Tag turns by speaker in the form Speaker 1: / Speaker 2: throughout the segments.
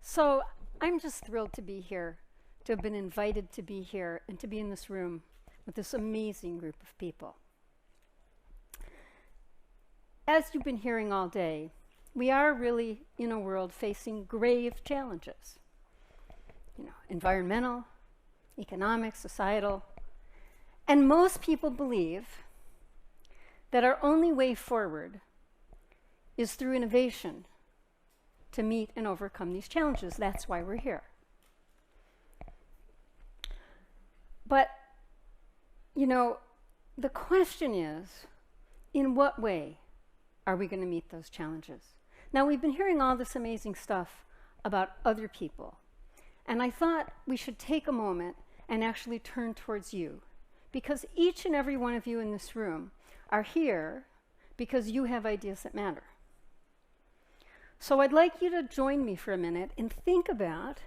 Speaker 1: So I'm just thrilled to be here, to have been invited to be here, and to be in this room with this amazing group of people. As you've been hearing all day, we are really in a world facing grave challenges. Environmental, economic, societal. And most people believe that our only way forward is through innovation to meet and overcome these challenges. That's why we're here. But, the question is, in what way are we going to meet those challenges? Now, we've been hearing all this amazing stuff about other people, and I thought we should take a moment and actually turn towards you, because each and every one of you in this room are here because you have ideas that matter. So I'd like you to join me for a minute and think about,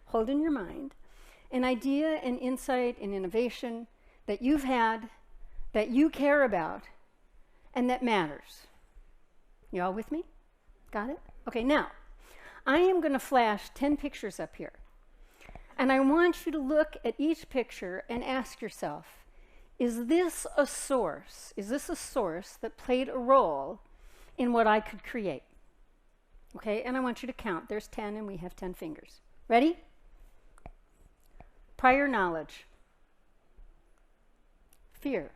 Speaker 1: hold in your mind, an idea, an insight, an innovation that you've had, that you care about, and that matters. You all with me? Got it? Okay, now, I am going to flash 10 pictures up here. And I want you to look at each picture and ask yourself, is this a source? Is this a source that played a role in what I could create? Okay, and I want you to count. There's 10 and we have 10 fingers. Ready? Prior knowledge. Fear.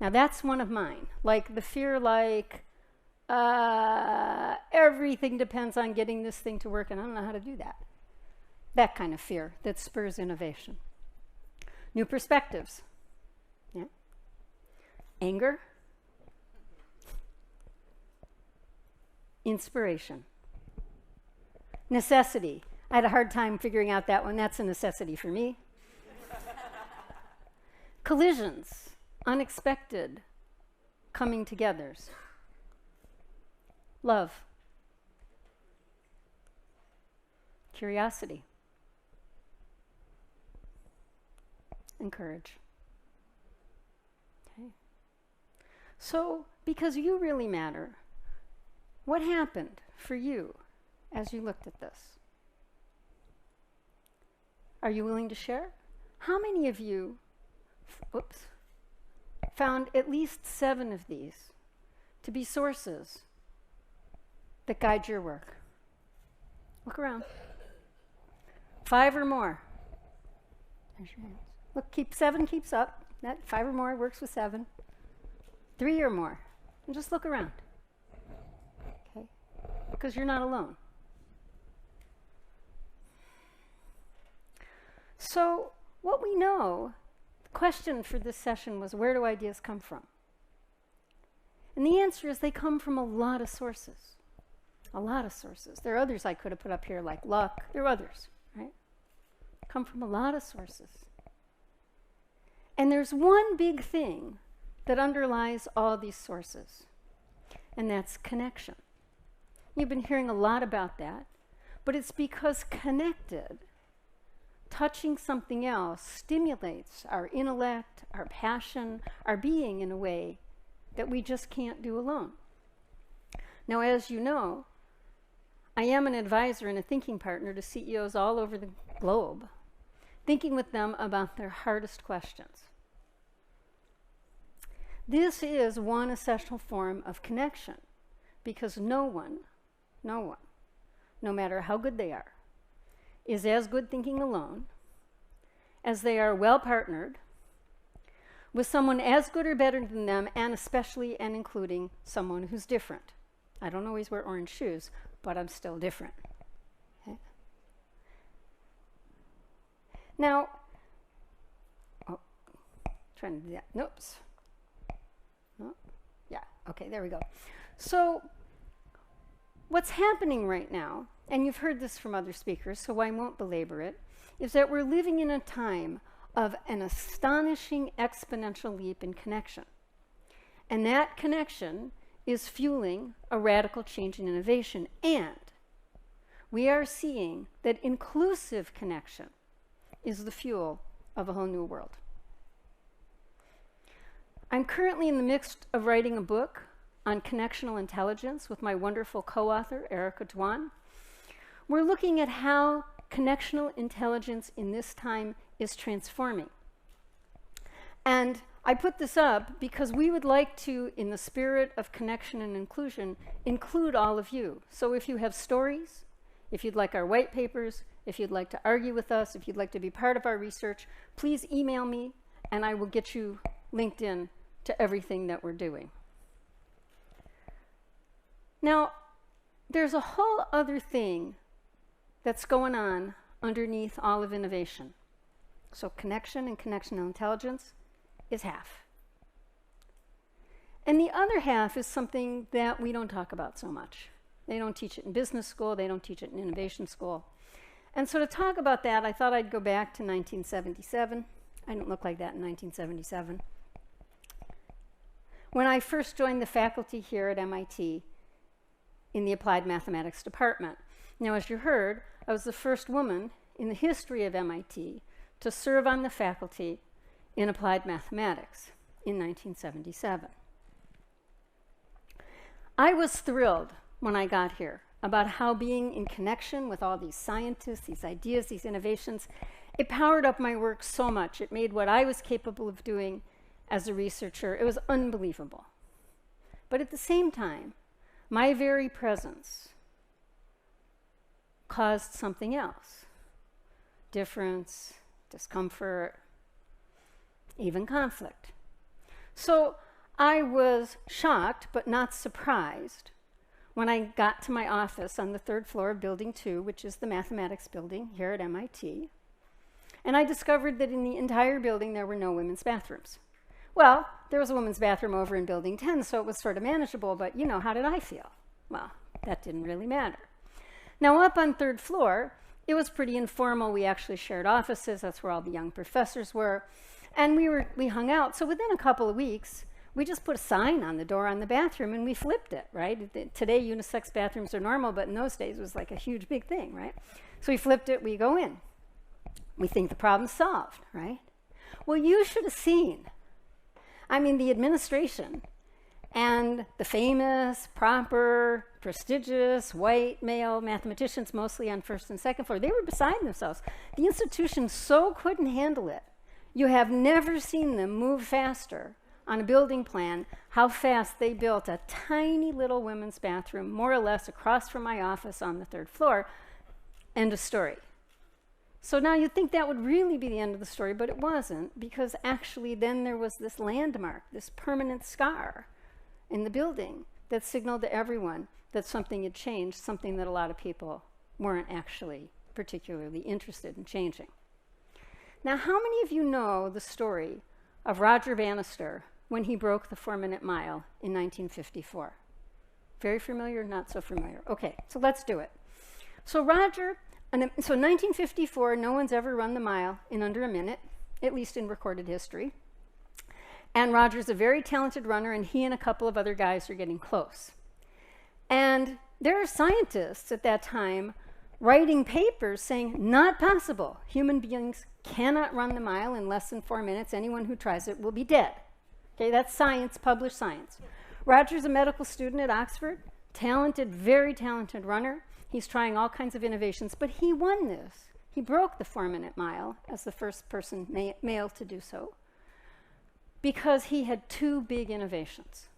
Speaker 1: Now that's one of mine. Like the fear everything depends on getting this thing to work and I don't know how to do that. That kind of fear that spurs innovation. New perspectives. Yeah. Anger. Inspiration. Necessity. I had a hard time figuring out that one. That's a necessity for me. Collisions. Unexpected coming togethers. Love. Curiosity. And courage. Okay. So, because you really matter, what happened for you as you looked at this? Are you willing to share? How many of you, found at least 7 of these to be sources that guide your work? Look around. 5 or more. There's your hands. Look, 7 keeps up. That 5 or more works with 7. 3 or more. And just look around. Okay? Because you're not alone. So, what we know, the question for this session was, where do ideas come from? And the answer is they come from a lot of sources. A lot of sources. There are others I could have put up here, like luck. There are others, right? Come from a lot of sources. And there's one big thing that underlies all these sources, and that's connection. You've been hearing a lot about that, but it's because connected, touching something else stimulates our intellect, our passion, our being in a way that we just can't do alone. Now, as you know, I am an advisor and a thinking partner to CEOs all over the globe, thinking with them about their hardest questions. This is one essential form of connection, because no one, no matter how good they are, is as good thinking alone as they are well partnered with someone as good or better than them, and especially and including someone who's different. I don't always wear orange shoes, but I'm still different. Okay? Now, trying to do that. Oops. Oh, yeah, okay, there we go. So, what's happening right now, and you've heard this from other speakers, so I won't belabor it, is that we're living in a time of an astonishing exponential leap in connection. And that connection is fueling a radical change in innovation. And we are seeing that inclusive connection is the fuel of a whole new world. I'm currently in the midst of writing a book on connectional intelligence with my wonderful co-author, Erica Dwan. we're looking at how connectional intelligence in this time is transforming. And I put this up because we would like to, in the spirit of connection and inclusion, include all of you. So if you have stories, if you'd like our white papers, if you'd like to argue with us, if you'd like to be part of our research, please email me and I will get you linked in to everything that we're doing. Now, there's a whole other thing that's going on underneath all of innovation. So connection and connectional intelligence is half. And the other half is something that we don't talk about so much. They don't teach it in business school, they don't teach it in innovation school. And so to talk about that, I thought I'd go back to 1977. I didn't look like that in 1977. When I first joined the faculty here at MIT in the Applied Mathematics department. Now, as you heard, I was the first woman in the history of MIT to serve on the faculty in applied mathematics in 1977. I was thrilled when I got here about how being in connection with all these scientists, these ideas, these innovations, it powered up my work so much. It made what I was capable of doing as a researcher, it was unbelievable. But at the same time, my very presence caused something else. Difference, discomfort, even conflict. So I was shocked, but not surprised, when I got to my office on the 3rd floor of Building 2, which is the mathematics building here at MIT, and I discovered that in the entire building there were no women's bathrooms. Well, there was a women's bathroom over in Building 10, so it was sort of manageable, but you know, how did I feel? Well, that didn't really matter. Now, up on 3rd floor, it was pretty informal. We actually shared offices. That's where all the young professors were. And we hung out. So within a couple of weeks, we just put a sign on the door on the bathroom and we flipped it, right? Today, unisex bathrooms are normal, but in those days, it was like a huge, big thing, right? So we flipped it, we go in. We think the problem's solved, right? Well, you should have seen. I mean, the administration and the famous, proper, prestigious, white male mathematicians, mostly on 1st and 2nd floor, they were beside themselves. The institution so couldn't handle it. You have never seen them move faster on a building plan, how fast they built a tiny little women's bathroom, more or less across from my office on the 3rd floor. End of story. So now you'd think that would really be the end of the story, but it wasn't, because actually then there was this landmark, this permanent scar in the building that signaled to everyone that something had changed, something that a lot of people weren't actually particularly interested in changing. Now, how many of you know the story of Roger Bannister when he broke the 4-minute mile in 1954? Very familiar, not so familiar. Okay, so let's do it. So Roger, so in 1954, no one's ever run the mile in under a minute, at least in recorded history. And Roger's a very talented runner, and he and a couple of other guys are getting close. And there are scientists at that time writing papers saying, not possible. Human beings cannot run the mile in less than 4 minutes. Anyone who tries it will be dead. Okay, that's science, published science. Roger's a medical student at Oxford, talented, very talented runner. He's trying all kinds of innovations, but he won this. He broke the 4-minute mile as the first person male to do so, because he had 2 big innovations.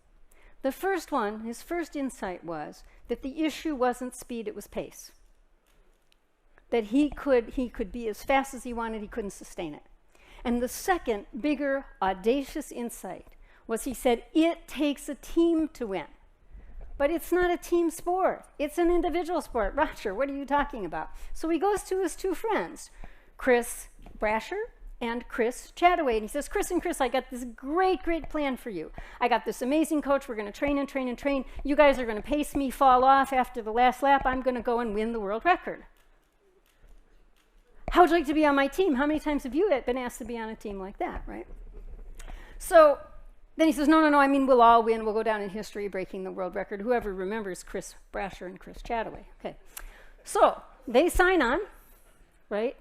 Speaker 1: The first one, his first insight was that the issue wasn't speed, it was pace. That he could be as fast as he wanted, he couldn't sustain it. And the second, bigger, audacious insight was he said, it takes a team to win. But it's not a team sport, it's an individual sport. Roger, what are you talking about? So he goes to his 2 friends, Chris Brasher and Chris Chataway, and he says, Chris and Chris, I got this great, great plan for you. I got this amazing coach. We're going to train and train and train. You guys are going to pace me, fall off after the last lap. I'm going to go and win the world record. How would you like to be on my team? How many times have you been asked to be on a team like that, right? So then he says, no, I mean, we'll all win. We'll go down in history breaking the world record. Whoever remembers Chris Brasher and Chris Chataway. Okay. So they sign on, right?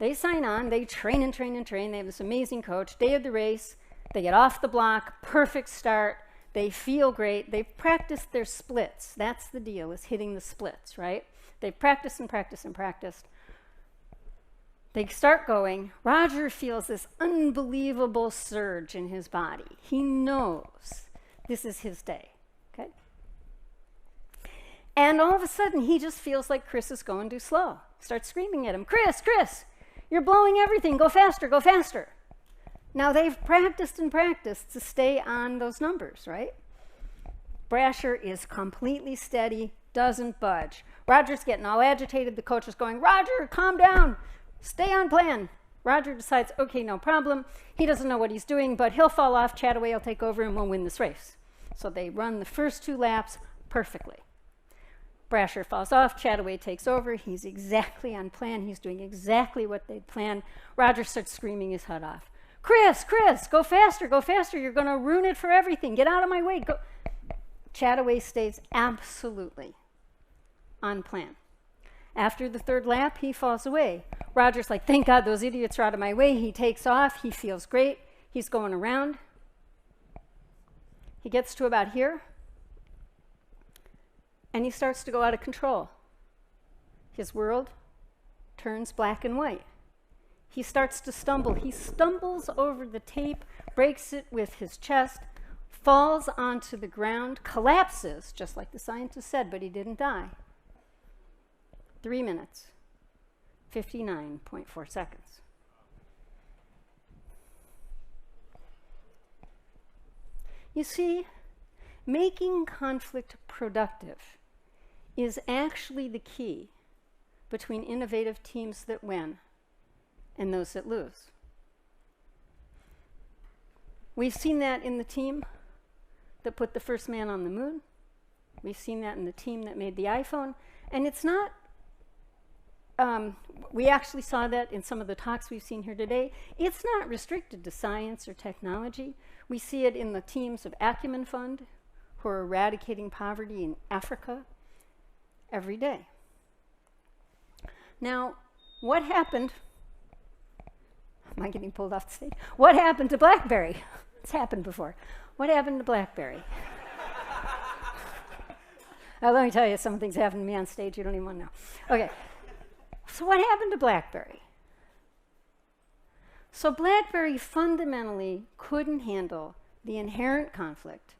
Speaker 1: They sign on, they train and train and train. They have this amazing coach. Day of the race, they get off the block, perfect start. They feel great. They've practiced their splits. That's the deal, is hitting the splits, right? They've practiced and practiced and practiced. They start going. Roger feels this unbelievable surge in his body. He knows this is his day, okay? And all of a sudden, he just feels like Chris is going too slow. Starts screaming at him, Chris, you're blowing everything. Go faster, go faster. Now, they've practiced and practiced to stay on those numbers, right? Brasher is completely steady, doesn't budge. Roger's getting all agitated. The coach is going, Roger, calm down. Stay on plan. Roger decides, okay, no problem. He doesn't know what he's doing, but he'll fall off. Chataway will take over and we'll win this race. So they run the first 2 laps perfectly. Brasher falls off. Chataway takes over. He's exactly on plan. He's doing exactly what they'd planned. Roger starts screaming his head off. Chris, go faster, go faster. You're going to ruin it for everything. Get out of my way. Go. Chataway stays absolutely on plan. After the 3rd lap, he falls away. Roger's like, thank God those idiots are out of my way. He takes off. He feels great. He's going around. He gets to about here, and he starts to go out of control. His world turns black and white. He starts to stumble. He stumbles over the tape, breaks it with his chest, falls onto the ground, collapses, just like the scientist said, but he didn't die. 3 minutes, 59.4 seconds. You see, making conflict productive is actually the key between innovative teams that win and those that lose. We've seen that in the team that put the first man on the moon. We've seen that in the team that made the iPhone. And it's not, we actually saw that in some of the talks we've seen here today. It's not restricted to science or technology. We see it in the teams of Acumen Fund, who are eradicating poverty in Africa every day. Now, what happened? Am I getting pulled off the stage? What happened to Blackberry? It's happened before. What happened to Blackberry? Let me tell you, some things happened to me on stage you don't even want to know. Okay, so what happened to Blackberry? So Blackberry fundamentally couldn't handle the inherent conflict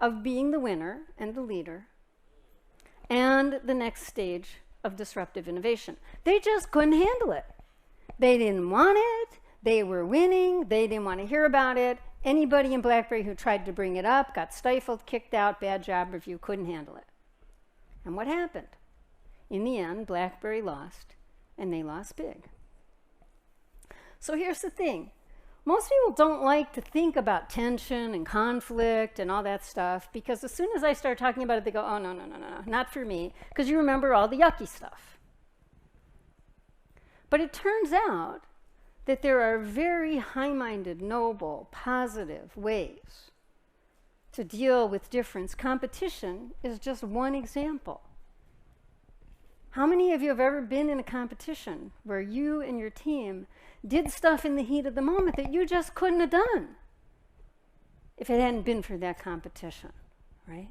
Speaker 1: of being the winner and the leader and the next stage of disruptive innovation. They just couldn't handle it. They didn't want it. They were winning. They didn't want to hear about it. Anybody in Blackberry who tried to bring it up got stifled, kicked out, bad job review, couldn't handle it. And what happened? In the end, Blackberry lost, and they lost big. So here's the thing. Most people don't like to think about tension and conflict and all that stuff, because as soon as I start talking about it, they go, oh, no, not for me, because you remember all the yucky stuff. But it turns out that there are very high-minded, noble, positive ways to deal with difference. Competition is just one example. How many of you have ever been in a competition where you and your team did stuff in the heat of the moment that you just couldn't have done if it hadn't been for that competition, right?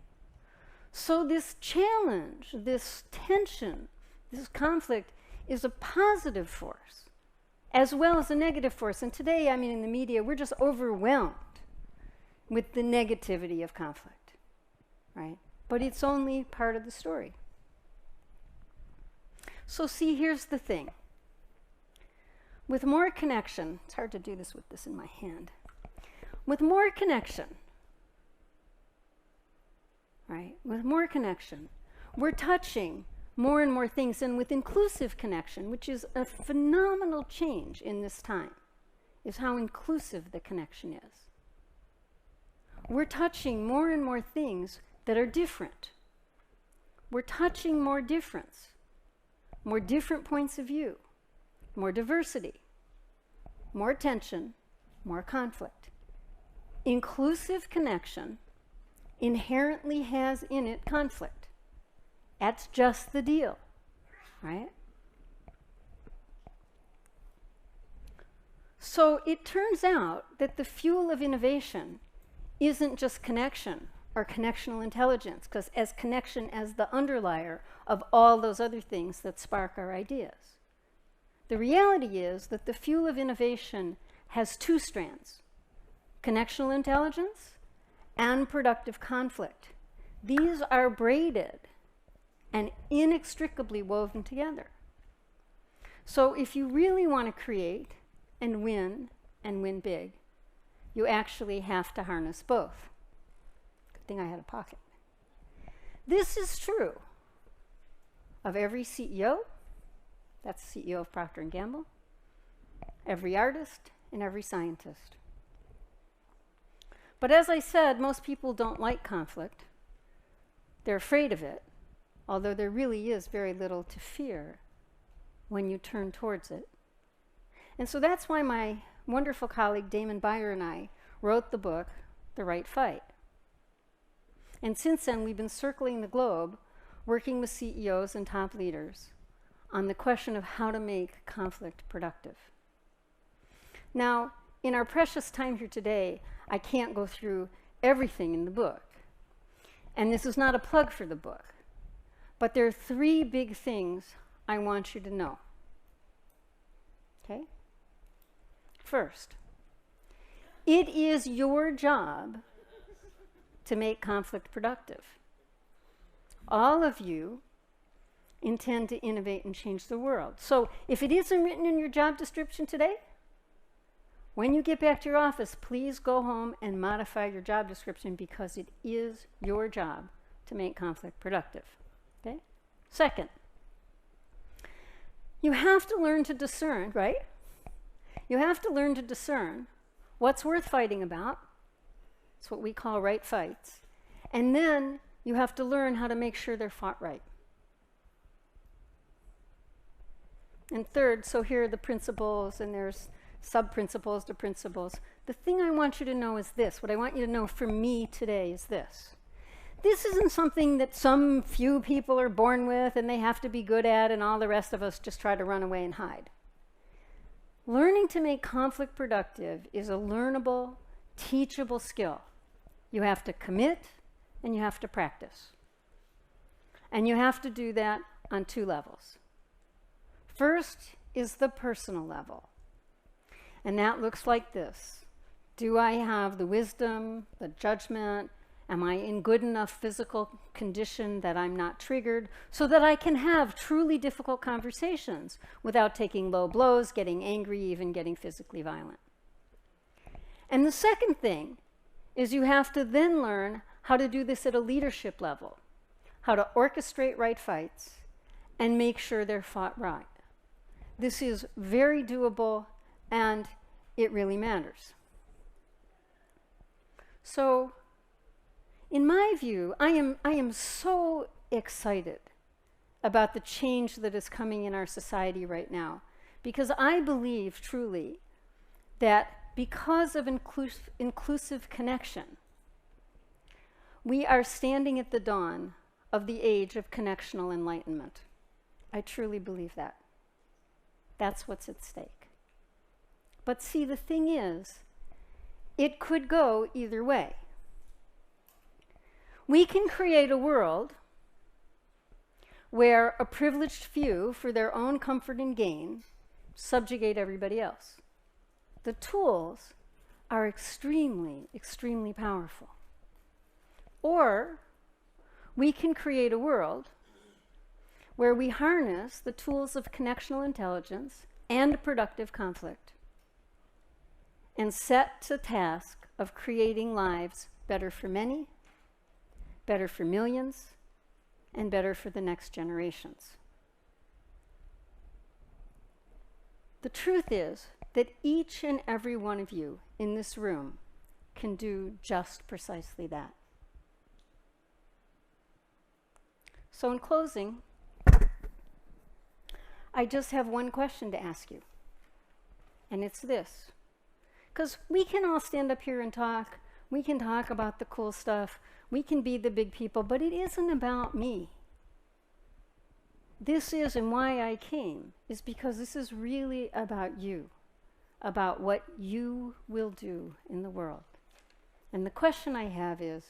Speaker 1: So this challenge, this tension, this conflict is a positive force as well as a negative force. And today, I mean, in the media, we're just overwhelmed with the negativity of conflict, right? But it's only part of the story. So see, here's the thing. With more connection, it's hard to do this with this in my hand. With more connection, right? With more connection, we're touching more and more things. And with inclusive connection, which is a phenomenal change in this time, is how inclusive the connection is. We're touching more and more things that are different. We're touching more difference, more different points of view, more diversity, more tension, more conflict. Inclusive connection inherently has in it conflict. That's just the deal, right? So it turns out that the fuel of innovation isn't just connection our connectional intelligence, because as connection as the underlier of all those other things that spark our ideas. The reality is that the fuel of innovation has two strands: connectional intelligence and productive conflict. These are braided and inextricably woven together. So if you really want to create and win big, you actually have to harness both. Good thing I had a pocket. This is true of every CEO, that's the CEO of Procter & Gamble, every artist, and every scientist. But as I said, most people don't like conflict. They're afraid of it, although there really is very little to fear when you turn towards it. And so that's why my wonderful colleague Damon Beyer and I wrote the book, The Right Fight. And since then, we've been circling the globe, working with CEOs and top leaders on the question of how to make conflict productive. Now, in our precious time here today, I can't go through everything in the book. And this is not a plug for the book. But there are three big things I want you to know. Okay? First, it is your job to make conflict productive. All of you intend to innovate and change the world. So if it isn't written in your job description today, when you get back to your office, please go home and modify your job description, because it is your job to make conflict productive. Okay? Second, you have to learn to discern, right? You have to learn to discern what's worth fighting about. It's what we call right fights. And then you have to learn how to make sure they're fought right. And third, so here are the principles, and there's sub-principles to principles. The thing I want you to know is this. What I want you to know for me today is this. This isn't something that some few people are born with and they have to be good at, and all the rest of us just try to run away and hide. Learning to make conflict productive is a learnable, teachable skill. You have to commit and you have to practice. And you have to do that on two levels. First is the personal level. And that looks like this. Do I have the wisdom, the judgment? Am I in good enough physical condition that I'm not triggered, so that I can have truly difficult conversations without taking low blows, getting angry, even getting physically violent? And the second thing is you have to then learn how to do this at a leadership level, how to orchestrate right fights and make sure they're fought right. This is very doable, and it really matters. So, in my view, I am so excited about the change that is coming in our society right now, because I believe truly that because of inclusive connection, we are standing at the dawn of the age of connectional enlightenment. I truly believe that. That's what's at stake. But see, the thing is, it could go either way. We can create a world where a privileged few, for their own comfort and gain, subjugate everybody else. The tools are extremely, extremely powerful. Or we can create a world where we harness the tools of connectional intelligence and productive conflict and set the task of creating lives better for many, better for millions, and better for the next generations. The truth is that each and every one of you in this room can do just precisely that. So in closing, I just have one question to ask you, and it's this. Because we can all stand up here and talk, we can talk about the cool stuff, we can be the big people, but it isn't about me. This is, and why I came, is because this is really about you, about what you will do in the world. And the question I have is,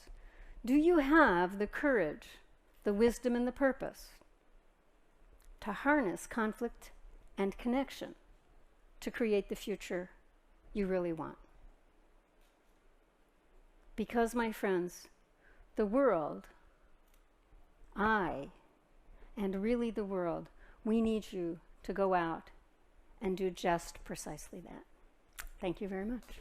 Speaker 1: Do you have the courage, the wisdom, and the purpose to harness conflict and connection to create the future you really want? Because, my friends, the world, and really the world, we need you to go out and do just precisely that. Thank you very much.